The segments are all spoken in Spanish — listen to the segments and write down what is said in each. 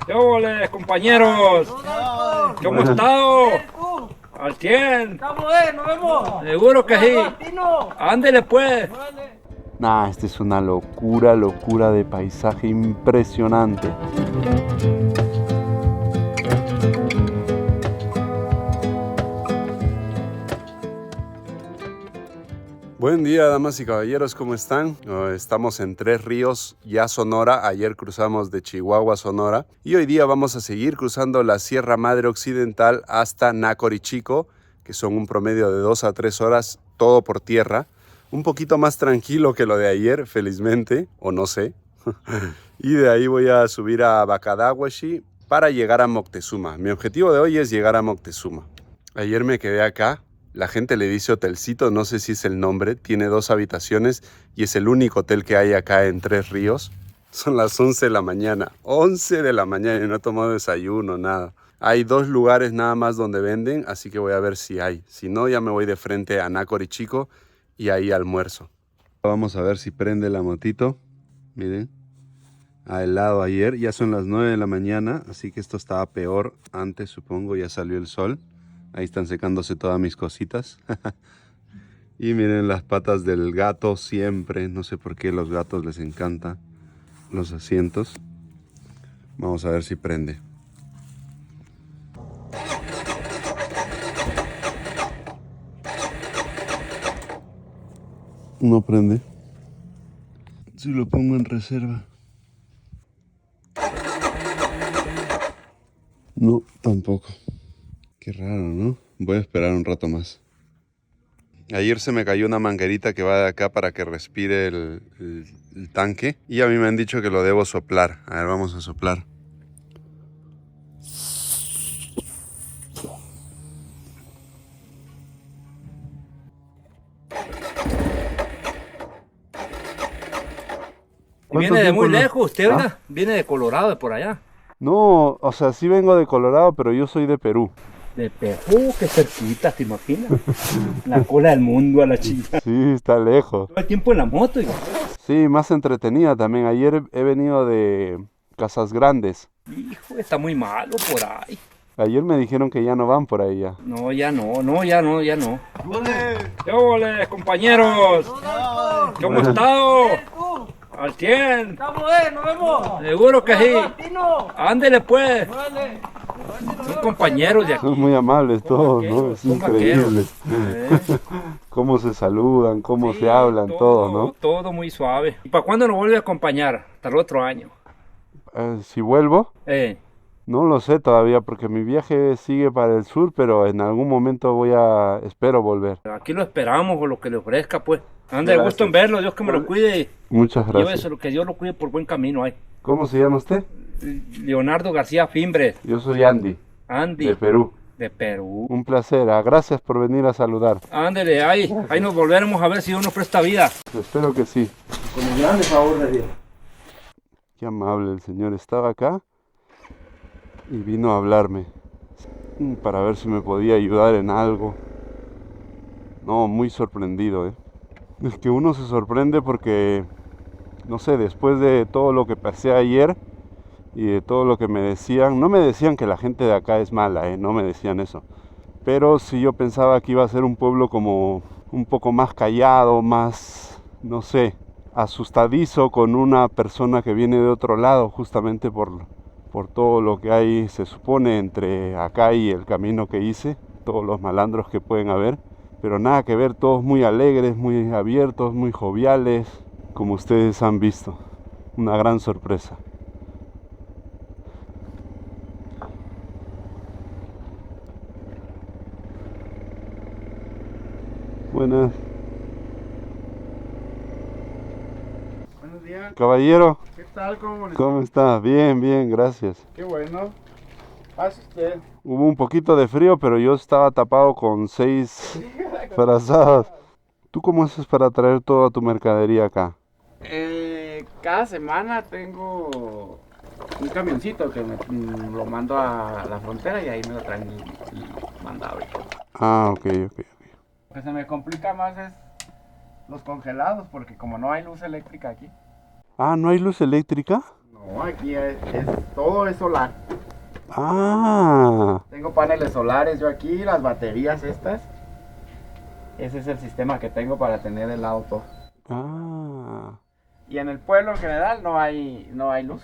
¿Qué ole, compañeros? ¿Cómo han estado? Al 100. Estamos, nos vemos. Seguro que sí. Ándele pues. Nah, esta es una locura de paisaje impresionante. Buen día, damas y caballeros, ¿cómo están? Estamos en Tres Ríos, ya Sonora. Ayer cruzamos de Chihuahua a Sonora y hoy día vamos a seguir cruzando la Sierra Madre Occidental hasta Nacorichico, que son un promedio de 2 a 3 horas, todo por tierra. Un poquito más tranquilo que lo de ayer, felizmente, o no sé. Y de ahí voy a subir a Bacadahuashi para llegar a Moctezuma. Mi objetivo de hoy es llegar a Moctezuma. Ayer me quedé acá. La gente le dice hotelcito, no sé si es el nombre. Tiene 2 habitaciones y es el único hotel que hay acá en Tres Ríos. Son las 11 de la mañana. 11 de la mañana y no he tomado desayuno, nada. Hay 2 lugares nada más donde venden, así que voy a ver si hay. Si no, ya me voy de frente a Nacorichico y ahí almuerzo. Vamos a ver si prende la motito. Miren, a helado ayer. Ya son las 9 de la mañana, así que esto estaba peor antes, supongo. Ya salió el sol. Ahí están secándose todas mis cositas. Y miren las patas del gato siempre. No sé por qué a los gatos les encanta los asientos. Vamos a ver si prende. No prende. Si lo pongo en reserva. No, tampoco. Qué raro, ¿no? Voy a esperar un rato más. Ayer se me cayó una manguerita que va de acá para que respire el tanque. Y a mí me han dicho que lo debo soplar. A ver, vamos a soplar. Viene de muy lejos usted, oiga. Viene de Colorado, de por allá. No, o sea, sí vengo de Colorado, pero yo soy de Perú. De Perú, qué cerquita, ¿te imaginas? La cola del mundo a la chica. Sí, está lejos. Todo el tiempo en la moto, oiga. Sí, más entretenida también. Ayer he venido de Casas Grandes. Hijo, está muy malo por ahí. Ayer me dijeron que ya no van por ahí ya. No, ya no. ¿Qué ole, compañeros? ¿Cómo han estado? Al 100. Estamos, nos vemos. Seguro que sí. Ándele pues. Son compañeros de aquí. Son muy amables todos, ¿no? Es Son vaqueros. increíble. Cómo se saludan, cómo se hablan, todo, ¿no? Todo muy suave. ¿Y para cuándo nos vuelve a acompañar? Hasta el otro año. Si vuelvo, Eh, no lo sé todavía porque mi viaje sigue para el sur, pero en algún momento espero volver. aquí lo esperamos o lo que le ofrezca, pues. Ande, gusto en verlo. Dios que me lo cuide. Muchas gracias. Lléveselo, que Dios lo cuide por buen camino ahí. ¿Cómo se llama usted? Leonardo García Fimbres. Yo soy Andy, Andy. de Perú. De Perú. Un placer. Gracias por venir a saludar. Ándele, ahí nos volveremos a ver si Dios nos presta vida. Espero que sí. Con el grande favor de Dios. Qué amable el señor. Estaba acá y vino a hablarme para ver si me podía ayudar en algo. No, muy sorprendido, Es que uno se sorprende porque, no sé, después de todo lo que pasé ayer y de todo lo que me decían, no me decían que la gente de acá es mala, no me decían eso. Pero sí yo pensaba que iba a ser un pueblo como un poco más callado, más, no sé, asustadizo con una persona que viene de otro lado, justamente por todo lo que hay, se supone, entre acá y el camino que hice, todos los malandros que pueden haber. Pero nada que ver, todos muy alegres, muy abiertos, muy joviales, como ustedes han visto. Una gran sorpresa. Buenas. Buenos días. Caballero, ¿Qué tal? ¿Cómo les ¿cómo está? Bien, bien, gracias. Qué bueno. Pase usted. Hubo un poquito de frío, pero yo estaba tapado con 6 frazadas. ¿Tú cómo haces para traer toda tu mercadería acá? Cada semana tengo un camioncito que lo mando a la frontera y ahí me lo traen y mandado y todo. Ah, ok. Lo que se me complica más es los congelados porque como no hay luz eléctrica aquí. Ah, ¿no hay luz eléctrica? No. No, aquí todo es solar. Ah, Tengo paneles solares yo aquí, las baterías estas. Ese es el sistema que tengo para tener el auto. ah, Y en el pueblo en general no hay luz.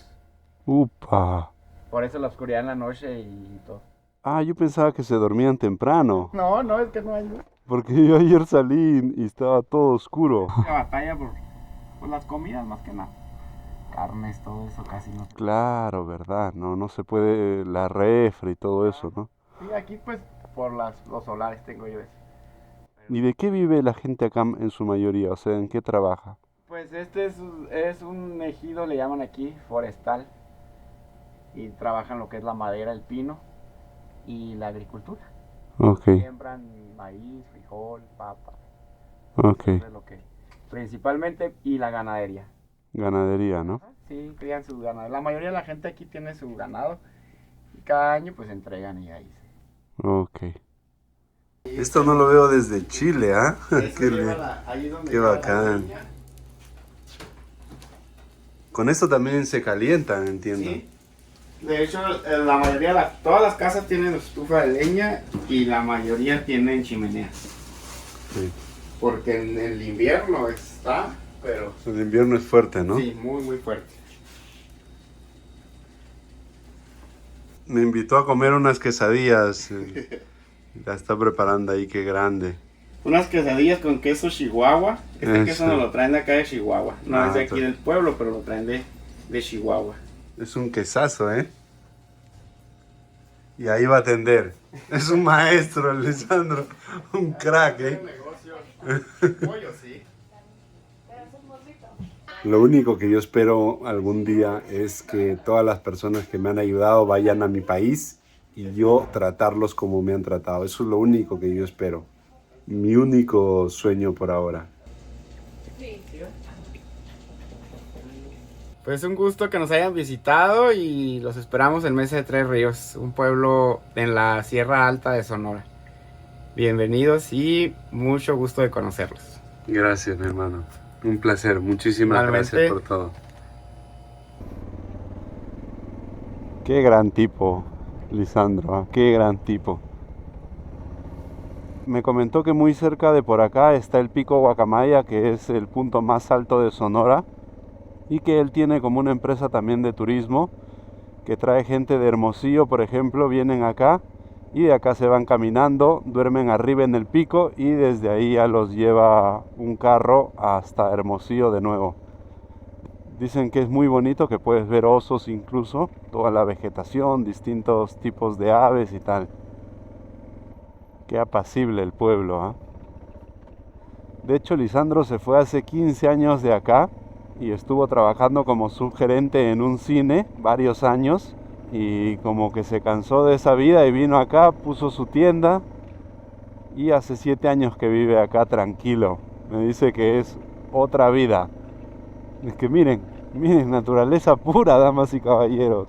upa. Por eso la oscuridad en la noche y todo. Ah, yo pensaba que se dormían temprano, No, es que no hay luz. porque yo ayer salí y estaba todo oscuro. Se batalla por las comidas más que nada. Carnes, todo eso casi no. Claro, verdad, no se puede, la refri y todo eso, ¿no? Sí, aquí pues por los solares tengo yo eso. ¿Y de qué vive la gente acá en su mayoría? O sea, ¿en qué trabaja? Pues este es un ejido, le llaman aquí, forestal. Y trabajan lo que es la madera, el pino y la agricultura. Ok, Siembran maíz, frijol, papa. ok. Eso es lo que principalmente, y la ganadería. Ganadería, ¿no? Sí, crían su ganado. La mayoría de la gente aquí tiene su ganado y cada año pues entregan y ahí. Ok. Esto no lo veo desde Chile, ¿ah? Qué bacán. Con esto también se calientan, entiendo. Sí. De hecho, la mayoría, todas las casas tienen estufa de leña y la mayoría tienen chimeneas. Sí. Porque en el invierno está, pero El invierno es fuerte, ¿no? sí, muy, muy fuerte. Me invitó a comer unas quesadillas. La está preparando ahí, qué grande. Unas quesadillas con queso Chihuahua. Este queso Eso. nos lo traen de acá de Chihuahua. No Ah, es de aquí está. del pueblo, pero lo traen de Chihuahua. Es un quesazo, ¿eh? Y ahí va a atender. Es un maestro, el Lisandro. Un crack, ¿eh? Pollo, sí. Lo único que yo espero algún día es que todas las personas que me han ayudado vayan a mi país y yo tratarlos como me han tratado. Eso es lo único que yo espero. Mi único sueño por ahora. Pues un gusto que nos hayan visitado y los esperamos en Mesa de Tres Ríos, un pueblo en la Sierra Alta de Sonora. Bienvenidos y mucho gusto de conocerlos. Gracias, mi hermano. Un placer. Muchísimas Igualmente. gracias por todo. Qué gran tipo, Lisandro. Qué gran tipo. Me comentó que muy cerca de por acá está el Pico Guacamaya, que es el punto más alto de Sonora, y que él tiene como una empresa también de turismo que trae gente de Hermosillo, por ejemplo, vienen acá y de acá se van caminando, duermen arriba en el pico y desde ahí ya los lleva un carro hasta Hermosillo de nuevo. Dicen que es muy bonito, que puedes ver osos incluso, toda la vegetación, distintos tipos de aves y tal. Qué apacible el pueblo, ¿eh? De hecho, Lisandro se fue hace 15 años de acá y estuvo trabajando como subgerente en un cine varios años y como que se cansó de esa vida y vino acá, puso su tienda y hace 7 años que vive acá tranquilo. Me dice que es otra vida. Es que miren, naturaleza pura, damas y caballeros.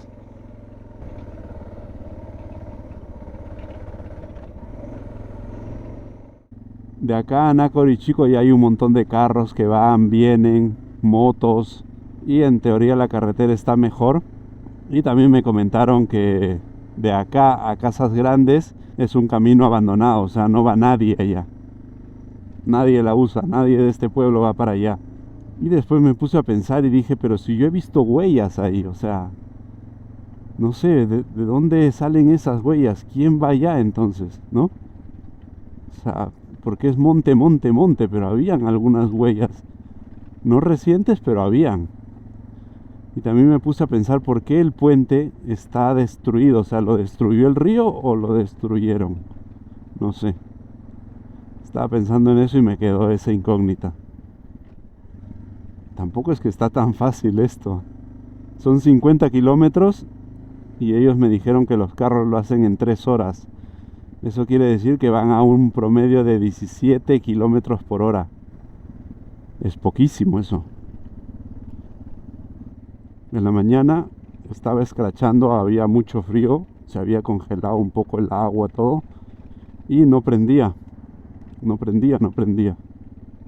De acá a Nacorichico ya hay un montón de carros que van, vienen, motos, y en teoría la carretera está mejor. Y también me comentaron que de acá a Casas Grandes es un camino abandonado, o sea, no va nadie allá. Nadie la usa, nadie de este pueblo va para allá. Y después me puse a pensar y dije, pero si yo he visto huellas ahí, o sea, no sé, ¿de dónde salen esas huellas? ¿Quién va allá entonces, no? O sea, porque es monte, pero habían algunas huellas. No recientes, pero habían. Y también me puse a pensar por qué el puente está destruido. O sea, ¿lo destruyó el río o lo destruyeron? No sé. Estaba pensando en eso y me quedó esa incógnita. Tampoco es que está tan fácil esto. Son 50 kilómetros y ellos me dijeron que los carros lo hacen en 3 horas. Eso quiere decir que van a un promedio de 17 kilómetros por hora. Es poquísimo eso. En la mañana estaba escrachando, había mucho frío, se había congelado un poco el agua, todo, y no prendía.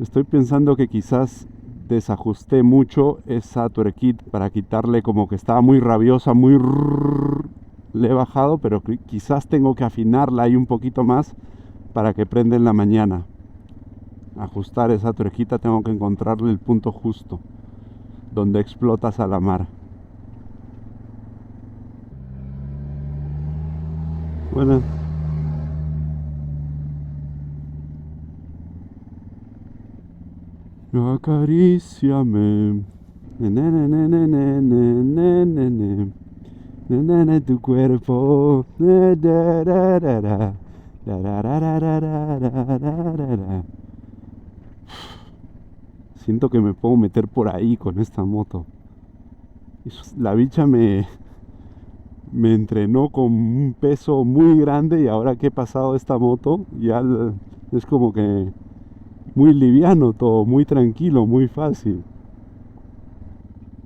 Estoy pensando que quizás desajusté mucho esa tuerquita para quitarle, como que estaba muy rabiosa, le he bajado, pero quizás tengo que afinarla ahí un poquito más para que prenda en la mañana. Ajustar esa tuerquita, tengo que encontrarle el punto justo donde explota Salamar. Bueno, acaríciame, tu cuerpo. Siento que me puedo meter por ahí con esta moto. La bicha me entrenó con un peso muy grande, y ahora que he pasado esta moto ya es como que muy liviano todo, muy tranquilo, muy fácil.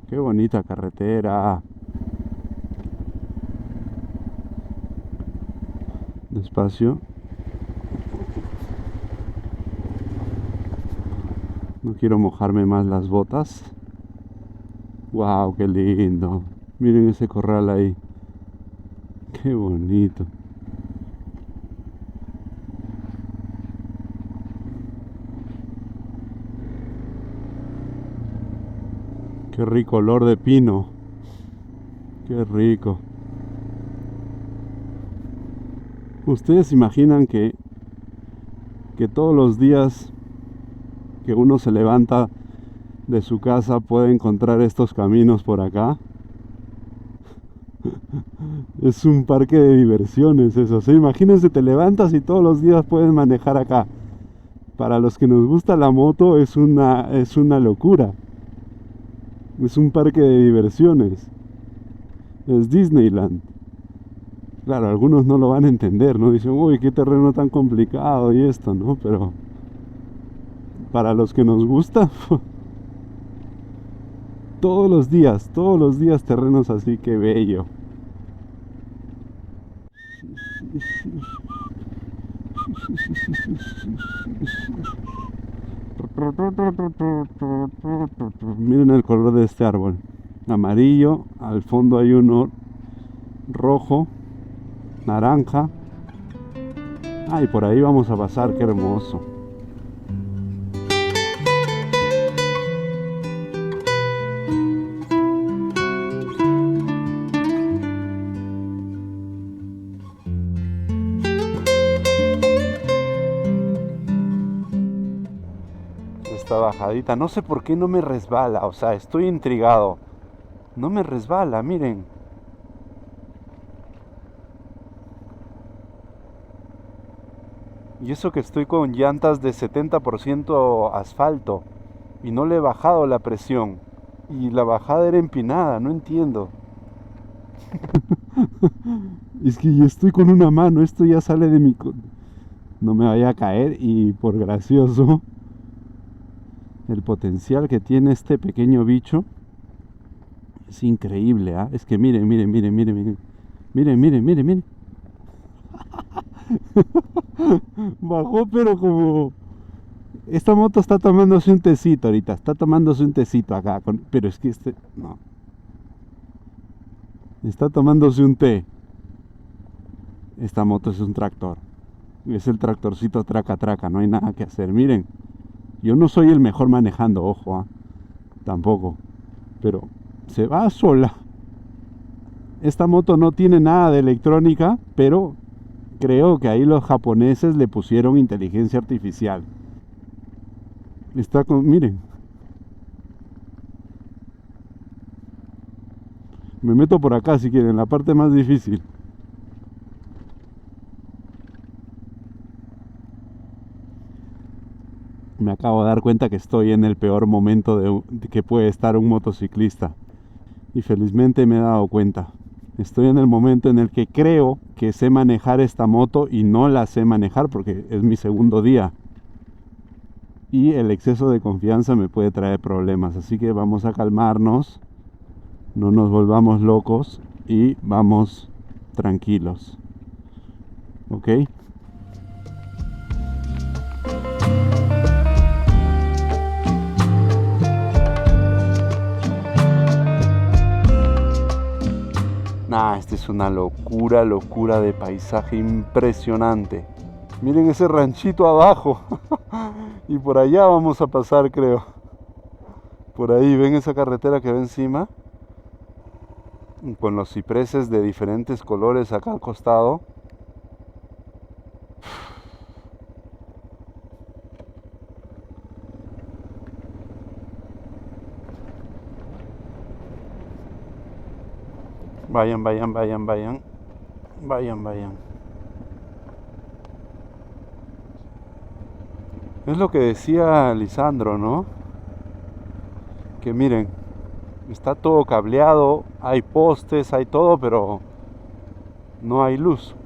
Qué bonita carretera. Despacio. No quiero mojarme más las botas. Wow, qué lindo. Miren ese corral ahí. Qué bonito. Qué rico olor de pino. Qué rico. ¿Ustedes imaginan que todos los días que uno se levanta de su casa puede encontrar estos caminos por acá? Es un parque de diversiones eso, ¿sí? Imagínense, te levantas y todos los días puedes manejar acá. Para los que nos gusta la moto es una locura. Es un parque de diversiones. Es Disneyland. Claro, algunos no lo van a entender, ¿no? Dicen, uy, qué terreno tan complicado y esto, ¿no? Pero para los que nos gusta, todos los días terrenos así, qué bello. Miren el color de este árbol. Amarillo, al fondo hay uno rojo, naranja. Ah, y por ahí vamos a pasar, qué hermoso. Esta bajadita, no sé por qué no me resbala, o sea, estoy intrigado. No me resbala, miren. Y eso que estoy con llantas de 70% asfalto y no le he bajado la presión. Y la bajada era empinada, no entiendo. Es que yo estoy con una mano, esto ya sale de mi... No me vaya a caer, y por gracioso, el potencial que tiene este pequeño bicho es increíble, ¿eh? Es que miren. Miren. Bajó, pero como... Esta moto está tomándose un tecito ahorita. Está tomándose un tecito acá. Pero es que no. Está tomándose un té. Esta moto es un tractor. Es el tractorcito traca. No hay nada que hacer. Miren. Yo no soy el mejor manejando, ojo. Tampoco. Pero se va sola. Esta moto no tiene nada de electrónica, pero... creo que ahí los japoneses le pusieron inteligencia artificial. Miren. Me meto por acá si quieren, la parte más difícil. Me acabo de dar cuenta que estoy en el peor momento de que puede estar un motociclista. Y felizmente me he dado cuenta. Estoy en el momento en el que creo que sé manejar esta moto y no la sé manejar porque es mi segundo día. Y el exceso de confianza me puede traer problemas. Así que vamos a calmarnos, no nos volvamos locos y vamos tranquilos. ¿Ok? Nah, esta es una locura, locura de paisaje impresionante. Miren ese ranchito abajo. Y por allá vamos a pasar, creo. Por ahí, ¿ven esa carretera que ve encima? Con los cipreses de diferentes colores acá al costado. Vayan, vayan, vayan, vayan. Vayan, vayan. Es lo que decía Lisandro, ¿no? Que miren, está todo cableado, hay postes, hay todo, pero no hay luz.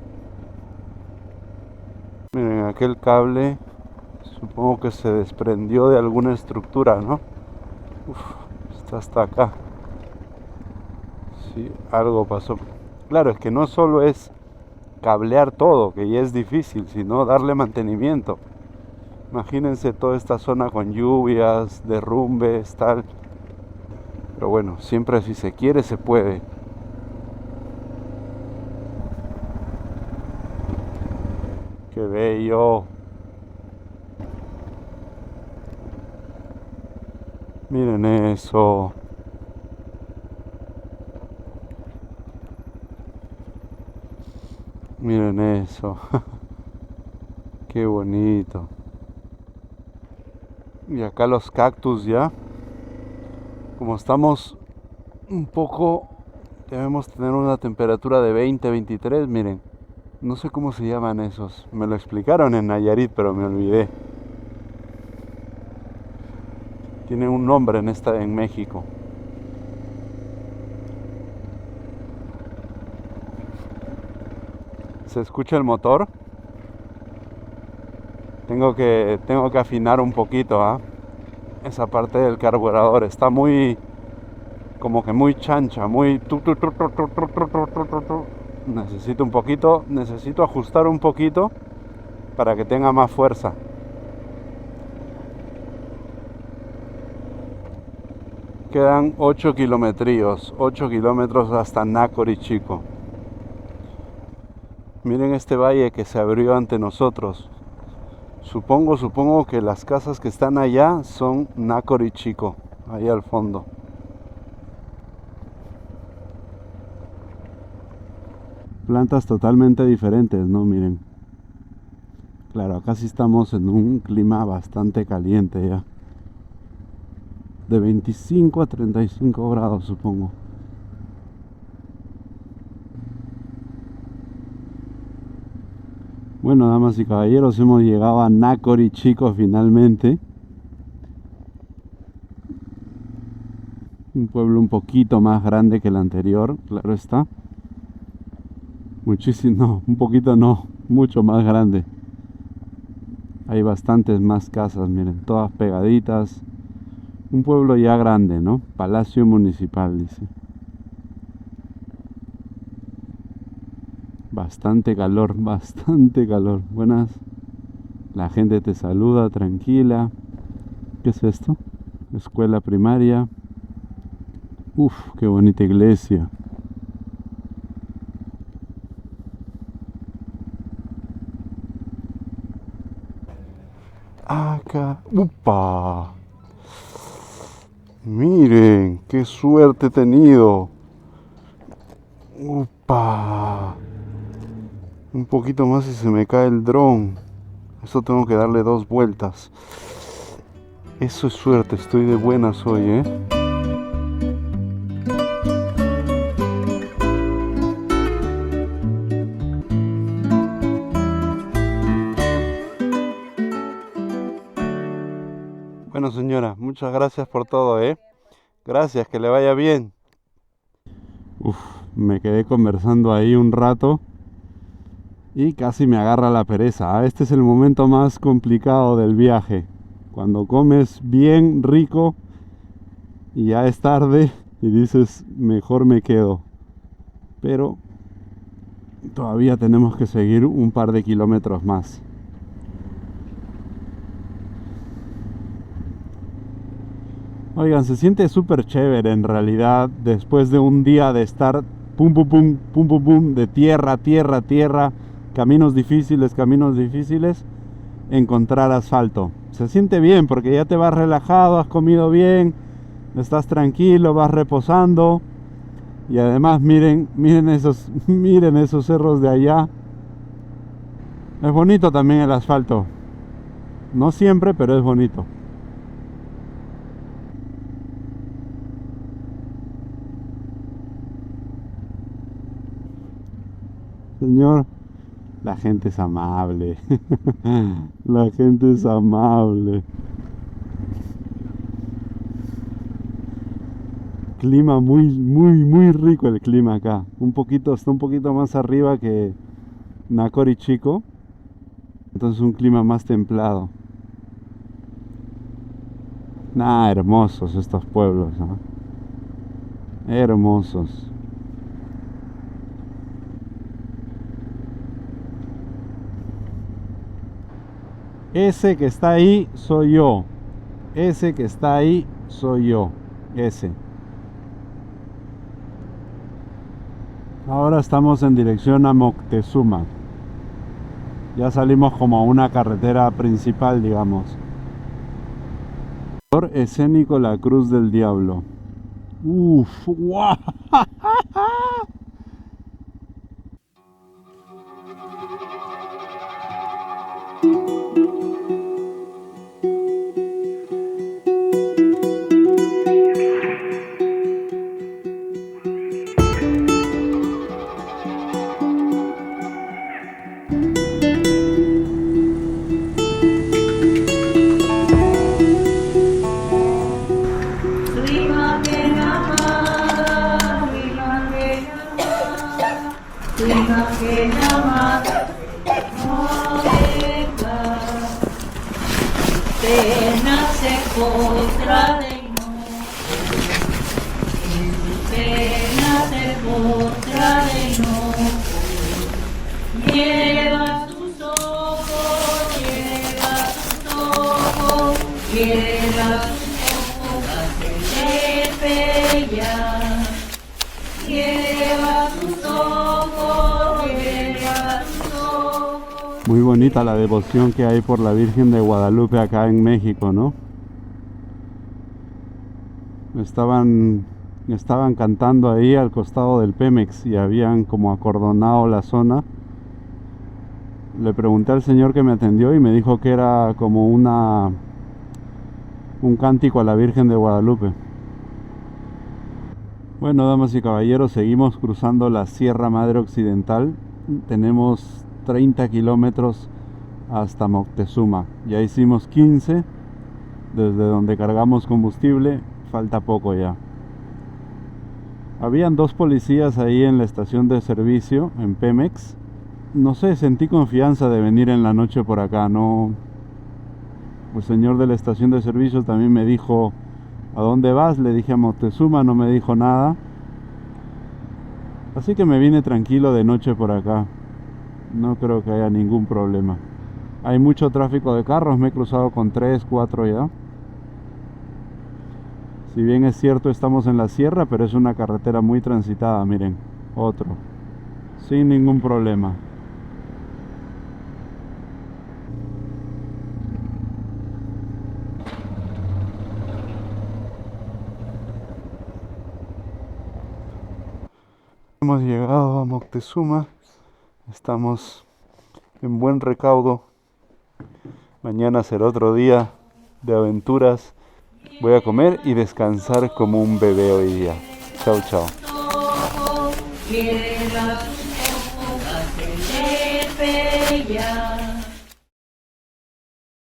Miren, aquel cable, supongo que se desprendió de alguna estructura, ¿no? Uf, está hasta acá. Sí, algo pasó. Claro, es que no solo es cablear todo, que ya es difícil, sino darle mantenimiento. Imagínense toda esta zona con lluvias, derrumbes, tal. Pero bueno, siempre si se quiere se puede. ¡Qué bello! Miren eso. Miren eso. Qué bonito. Y acá los cactus ya. Como estamos un poco, debemos tener una temperatura de 20, 23, miren. No sé cómo se llaman esos. Me lo explicaron en Nayarit, pero me olvidé. Tiene un nombre en México. ¿Se escucha el motor? Tengo que afinar un poquito, ¿ah? Esa parte del carburador está muy, como que muy chancha, muy... Necesito ajustar un poquito para que tenga más fuerza. Quedan 8 kilómetros, 8 kilómetros hasta Nácori Chico. Miren este valle que se abrió ante nosotros. Supongo que las casas que están allá son Nácori Chico, ahí al fondo. Plantas totalmente diferentes, ¿no? Miren. Claro, acá sí estamos en un clima bastante caliente ya. De 25 a 35 grados, supongo. Bueno, damas y caballeros, hemos llegado a Nácori Chico finalmente. Un pueblo un poquito más grande que el anterior, claro está. Muchísimo, no, un poquito no, mucho más grande. Hay bastantes más casas, miren, todas pegaditas. Un pueblo ya grande, ¿no? Palacio Municipal, dice. Bastante calor, bastante calor. Buenas. La gente te saluda, tranquila. ¿Qué es esto? Escuela primaria. Uf, qué bonita iglesia. Acá. ¡Upa! Miren, qué suerte he tenido. ¡Upa! Un poquito más y se me cae el dron. Eso tengo que darle 2 vueltas. Eso es suerte, estoy de buenas hoy, ¿eh? Bueno, señora, muchas gracias por todo, ¿eh? Gracias, que le vaya bien. Uf, me quedé conversando ahí un rato y casi me agarra la pereza. Este es el momento más complicado del viaje. Cuando comes bien rico y ya es tarde y dices, mejor me quedo. Pero todavía tenemos que seguir un par de kilómetros más. Oigan, se siente súper chévere en realidad después de un día de estar pum, pum, pum, pum, pum, pum, de tierra a tierra a tierra, caminos difíciles, encontrar asfalto. Se siente bien porque ya te vas relajado, has comido bien, estás tranquilo, vas reposando. Y además miren esos cerros de allá. Es bonito también el asfalto. No siempre, pero es bonito. Señor, la gente es amable. La gente es amable. Clima muy rico el clima acá. Está un poquito más arriba que Nacori Chico. Entonces un clima más templado. Hermosos estos pueblos, ¿no? Hermosos. Ese que está ahí soy yo. Ese que está ahí soy yo. Ese. Ahora estamos en dirección a Moctezuma. Ya salimos como a una carretera principal, digamos. Escénico La Cruz del Diablo. Uf, ¡guau! Lleva sus ojos, lleva sus ojos a Tepeya. Lleva sus ojos, lleva sus ojos. Muy bonita la devoción que hay por la Virgen de Guadalupe acá en México, ¿no? Estaban cantando ahí al costado del Pemex y habían como acordonado la zona. Le pregunté al señor que me atendió y me dijo que era como un cántico a la Virgen de Guadalupe. Bueno, damas y caballeros, seguimos cruzando la Sierra Madre Occidental. Tenemos 30 kilómetros hasta Moctezuma. Ya hicimos 15 desde donde cargamos combustible. Falta poco ya. Habían 2 policías ahí en la estación de servicio en Pemex. No sé, sentí confianza de venir en la noche por acá, ¿no? El señor de la estación de servicio también me dijo: ¿a dónde vas? Le dije a Moctezuma, no me dijo nada. Así que me vine tranquilo de noche por acá. No creo que haya ningún problema. Hay mucho tráfico de carros, me he cruzado con 3, 4 ya. Si bien es cierto, estamos en la sierra, pero es una carretera muy transitada, miren, otro. Sin ningún problema. Hemos llegado a Moctezuma. Estamos en buen recaudo. Mañana será otro día de aventuras. Voy a comer y descansar como un bebé hoy día. Chao, chao. Lleva sus ojos a Tepeya.